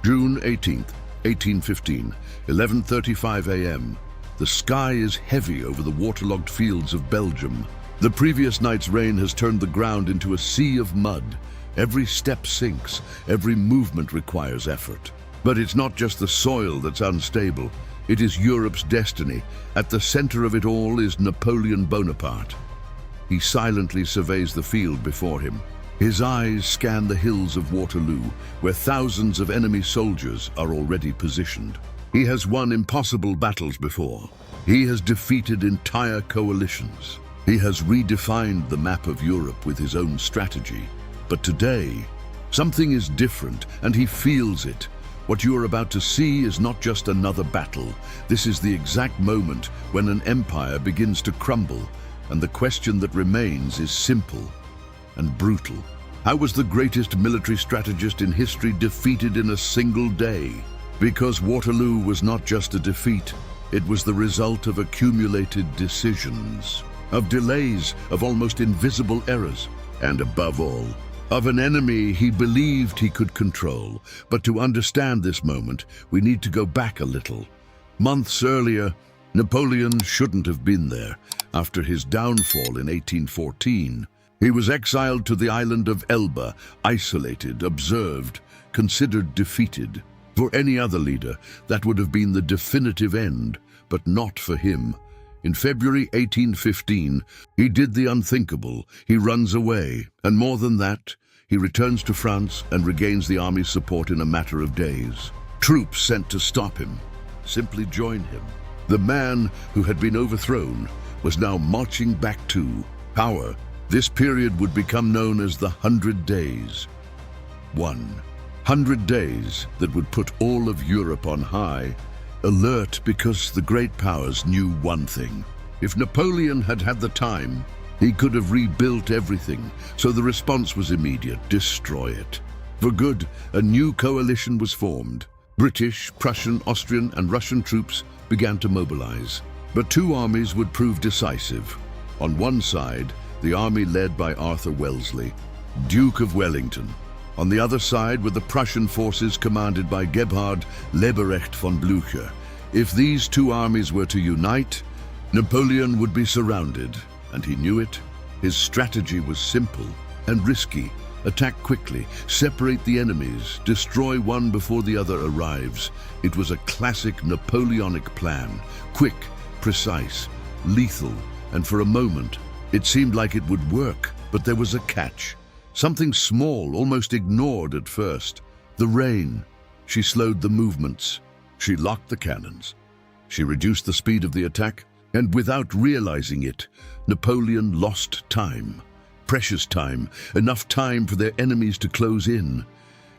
June 18th, 1815, 11:35 a.m. The sky is heavy over the waterlogged fields of Belgium. The previous night's rain has turned the ground into a sea of mud. Every step sinks, every movement requires effort. But it's not just the soil that's unstable, it is Europe's destiny. At the center of it all is Napoleon Bonaparte. He silently surveys the field before him. His eyes scan the hills of Waterloo, where thousands of enemy soldiers are already positioned. He has won impossible battles before. He has defeated entire coalitions. He has redefined the map of Europe with his own strategy. But today, something is different, and he feels it. What you are about to see is not just another battle. This is the exact moment when an empire begins to crumble, and the question that remains is simple and brutal. How was the greatest military strategist in history defeated in a single day? Because Waterloo was not just a defeat, it was the result of accumulated decisions, of delays, of almost invisible errors, and above all, of an enemy he believed he could control. But to understand this moment, we need to go back a little. Months earlier, Napoleon shouldn't have been there. After his downfall in 1814, he was exiled to the island of Elba, isolated, observed, considered defeated. For any other leader, that would have been the definitive end, but not for him. In February 1815, he did the unthinkable. He runs away, and more than that, he returns to France and regains the army's support in a matter of days. Troops sent to stop him simply join him. The man who had been overthrown was now marching back to power. This period would become known as the 100 Days. 100 days that would put all of Europe on high, alert because the great powers knew one thing. If Napoleon had had the time, he could have rebuilt everything, so the response was immediate: destroy it. For good, a new coalition was formed. British, Prussian, Austrian, and Russian troops began to mobilize. But two armies would prove decisive. On one side, the army led by Arthur Wellesley, Duke of Wellington. On the other side were the Prussian forces commanded by Gebhard Leberecht von Blücher. If these two armies were to unite, Napoleon would be surrounded, and he knew it. His strategy was simple and risky. Attack quickly, separate the enemies, destroy one before the other arrives. It was a classic Napoleonic plan, quick, precise, lethal, and for a moment, it seemed like it would work, but there was a catch. Something small, almost ignored at first. The rain. She slowed the movements. She locked the cannons. She reduced the speed of the attack, and without realizing it, Napoleon lost time. Precious time, enough time for their enemies to close in.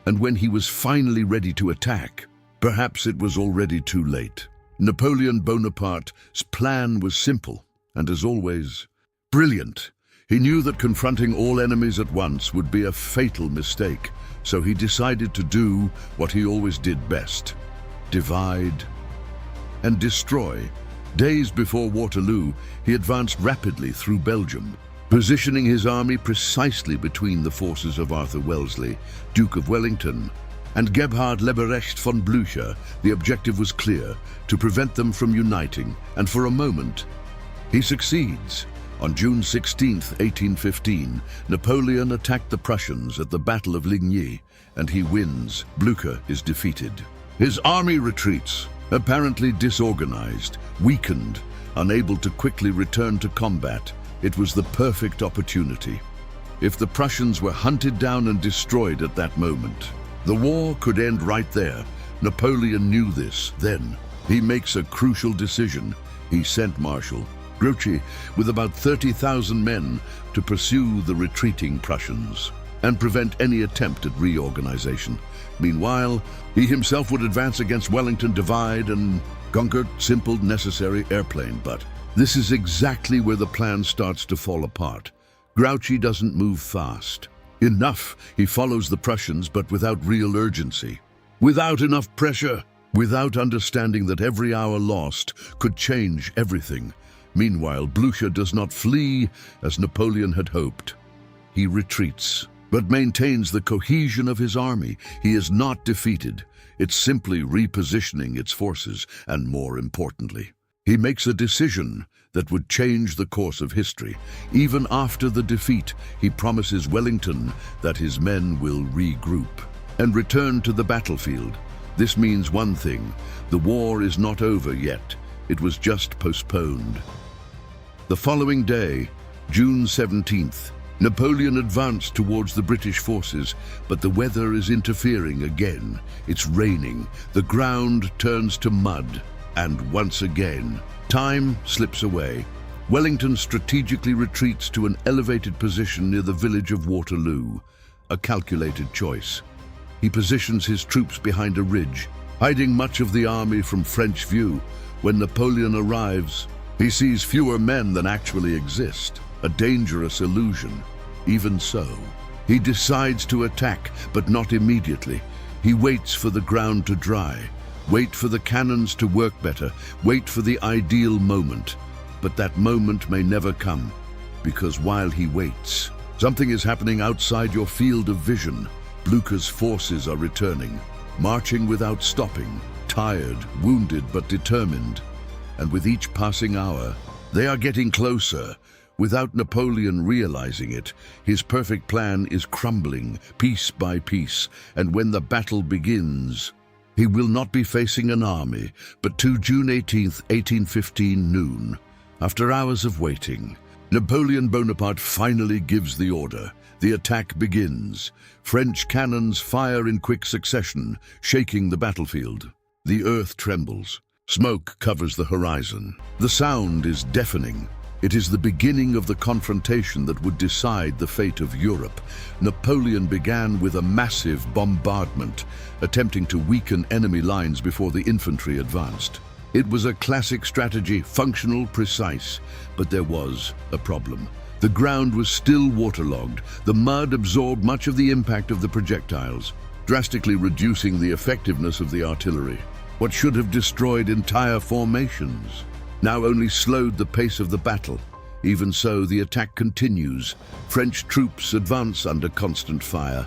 And when he was finally ready to attack, perhaps it was already too late. Napoleon Bonaparte's plan was simple, and as always, brilliant. He knew that confronting all enemies at once would be a fatal mistake, so he decided to do what he always did best: divide and destroy. Days before Waterloo, he advanced rapidly through Belgium, positioning his army precisely between the forces of Arthur Wellesley, Duke of Wellington, and Gebhard Leberecht von Blücher. The objective was clear: to prevent them from uniting, and for a moment, he succeeds. On June 16, 1815, Napoleon attacked the Prussians at the Battle of Ligny, and he wins. Blücher is defeated. His army retreats, apparently disorganized, weakened, unable to quickly return to combat. It was the perfect opportunity. If the Prussians were hunted down and destroyed at that moment, the war could end right there. Napoleon knew this. Then, he makes a crucial decision. He sent Marshal Grouchy with about 30,000 men to pursue the retreating Prussians and prevent any attempt at reorganization. Meanwhile, he himself would advance against Wellington, divide and conquer. Simple, necessary airplane, but this is exactly where the plan starts to fall apart. Grouchy doesn't move fast enough. He follows the Prussians, but without real urgency, without enough pressure, without understanding that every hour lost could change everything. Meanwhile, Blücher does not flee as Napoleon had hoped. He retreats, but maintains the cohesion of his army. He is not defeated. It's simply repositioning its forces, and more importantly, he makes a decision that would change the course of history. Even after the defeat, he promises Wellington that his men will regroup and return to the battlefield. This means one thing: the war is not over yet. It was just postponed. The following day, June 17th, Napoleon advanced towards the British forces, but the weather is interfering again. It's raining, the ground turns to mud, and once again, time slips away. Wellington strategically retreats to an elevated position near the village of Waterloo, a calculated choice. He positions his troops behind a ridge, hiding much of the army from French view. When Napoleon arrives, he sees fewer men than actually exist, a dangerous illusion. Even so, he decides to attack, but not immediately. He waits for the ground to dry, wait for the cannons to work better, wait for the ideal moment. But that moment may never come, because while he waits, something is happening outside your field of vision. Blücher's forces are returning, marching without stopping, tired, wounded, but determined. And with each passing hour, they are getting closer. Without Napoleon realizing it, his perfect plan is crumbling piece by piece, and when the battle begins, he will not be facing an army, but to June 18th, 1815 noon. After hours of waiting, Napoleon Bonaparte finally gives the order. The attack begins. French cannons fire in quick succession, shaking the battlefield. The earth trembles. Smoke covers the horizon. The sound is deafening. It is the beginning of the confrontation that would decide the fate of Europe. Napoleon began with a massive bombardment, attempting to weaken enemy lines before the infantry advanced. It was a classic strategy, functional, precise, but there was a problem. The ground was still waterlogged. The mud absorbed much of the impact of the projectiles, drastically reducing the effectiveness of the artillery. What should have destroyed entire formations now only slowed the pace of the battle. Even so, the attack continues. French troops advance under constant fire.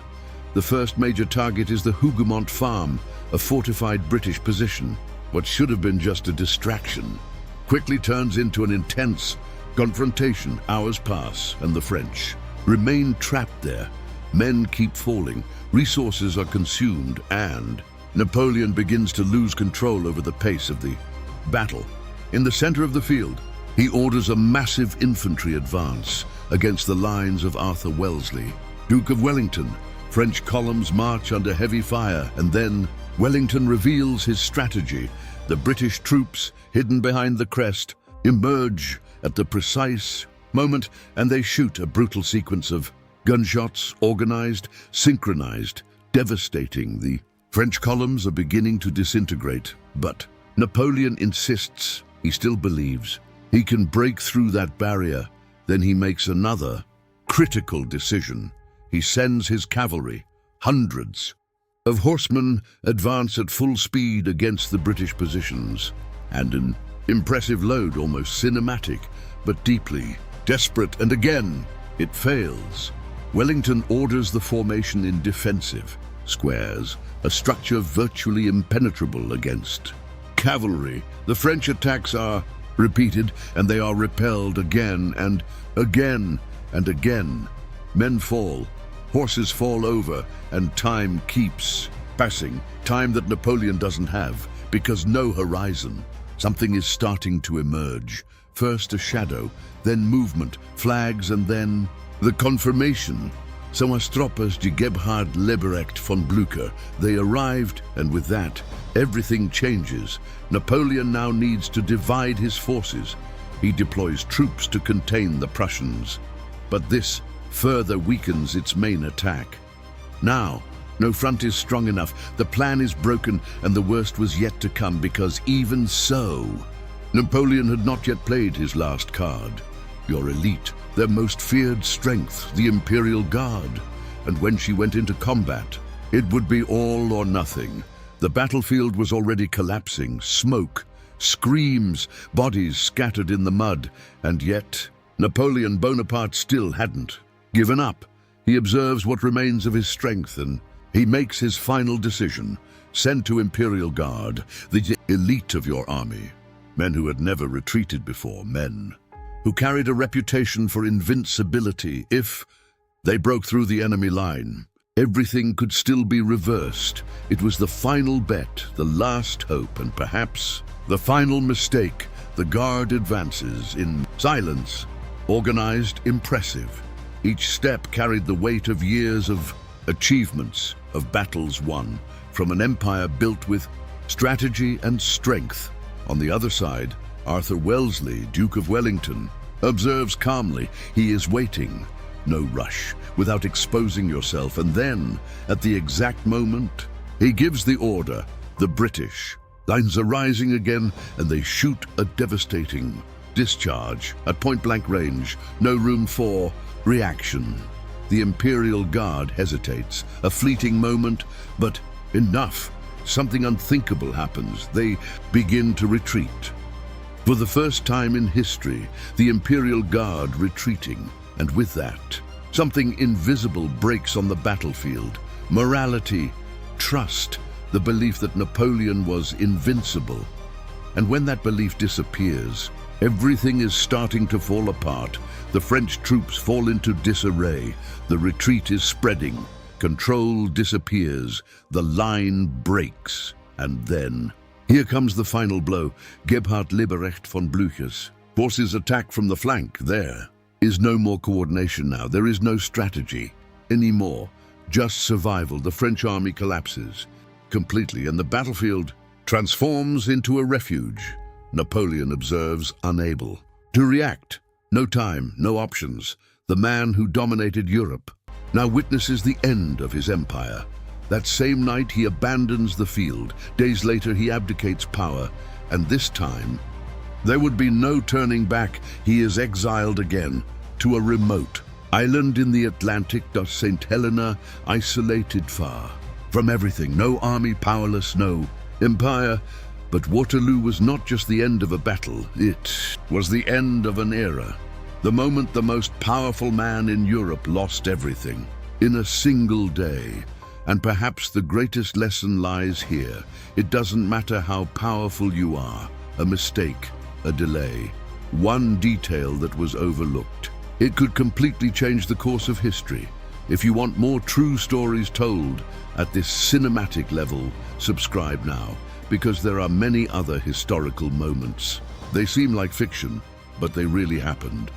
The first major target is the Hougoumont farm, a fortified British position. What should have been just a distraction quickly turns into an intense confrontation. Hours pass, and the French remain trapped there. Men keep falling, resources are consumed, and Napoleon begins to lose control over the pace of the battle. In the center of the field, he orders a massive infantry advance against the lines of Arthur Wellesley, Duke of Wellington. French columns march under heavy fire, and then Wellington reveals his strategy. The British troops, hidden behind the crest, emerge at the precise moment, and they shoot a brutal sequence of gunshots, organized, synchronized, devastating. The French columns are beginning to disintegrate, but Napoleon insists. He still believes he can break through that barrier. Then he makes another critical decision. He sends his cavalry, hundreds of horsemen, advance at full speed against the British positions. And an impressive load, almost cinematic, but deeply desperate, and again, it fails. Wellington orders the formation in defensive squares, a structure virtually impenetrable against cavalry. The French attacks are repeated, and they are repelled again and again and again. Men fall, horses fall over, and time keeps passing. Time that Napoleon doesn't have, because no horizon. Something is starting to emerge. First a shadow, then movement, flags, and then the confirmation. So as tropas de Gebhard Leberecht von Blücher, they arrived, and with that, everything changes. Napoleon now needs to divide his forces. He deploys troops to contain the Prussians, but this further weakens its main attack. Now, no front is strong enough. The plan is broken, and the worst was yet to come, because even so, Napoleon had not yet played his last card. Your elite, their most feared strength, the Imperial Guard. And when she went into combat, it would be all or nothing. The battlefield was already collapsing. Smoke, screams, bodies scattered in the mud. And yet, Napoleon Bonaparte still hadn't given up. He observes what remains of his strength, and he makes his final decision. sent to Imperial Guard, the elite of your army. Men who had never retreated before, men who carried a reputation for invincibility. If they broke through the enemy line, everything could still be reversed. It was the final bet, the last hope, and perhaps the final mistake. The Guard advances in silence, organized, impressive. Each step carried the weight of years of achievements, of battles won, from an empire built with strategy and strength. On the other side, Arthur Wellesley, Duke of Wellington, observes calmly. He is waiting. No rush, without exposing yourself. And then, at the exact moment, he gives the order. The British lines are rising again, and they shoot a devastating discharge at point-blank range. No room for reaction. The Imperial Guard hesitates. A fleeting moment, but enough. Something unthinkable happens. They begin to retreat. For the first time in history, the Imperial Guard retreating. And with that, something invisible breaks on the battlefield. Morality, trust, the belief that Napoleon was invincible. And when that belief disappears, everything is starting to fall apart. The French troops fall into disarray. The retreat is spreading. Control disappears. The line breaks. And then, here comes the final blow. Gebhard Leberecht von Blücher's forces attack from the flank. There is no more coordination now. There is no strategy anymore. Just survival. The French army collapses completely, and the battlefield transforms into a refuge. Napoleon observes, unable to react. No time, no options. The man who dominated Europe now witnesses the end of his empire. That same night he abandons the field. Days later he abdicates power, and this time there would be no turning back. He is exiled again to a remote island in the Atlantic, St. Helena, isolated far from everything. No army, powerless, no empire. But Waterloo was not just the end of a battle, it was the end of an era. The moment the most powerful man in Europe lost everything in a single day. And perhaps the greatest lesson lies here. It doesn't matter how powerful you are, a mistake, a delay, one detail that was overlooked. It could completely change the course of history. If you want more true stories told at this cinematic level, subscribe now, because there are many other historical moments. They seem like fiction, but they really happened.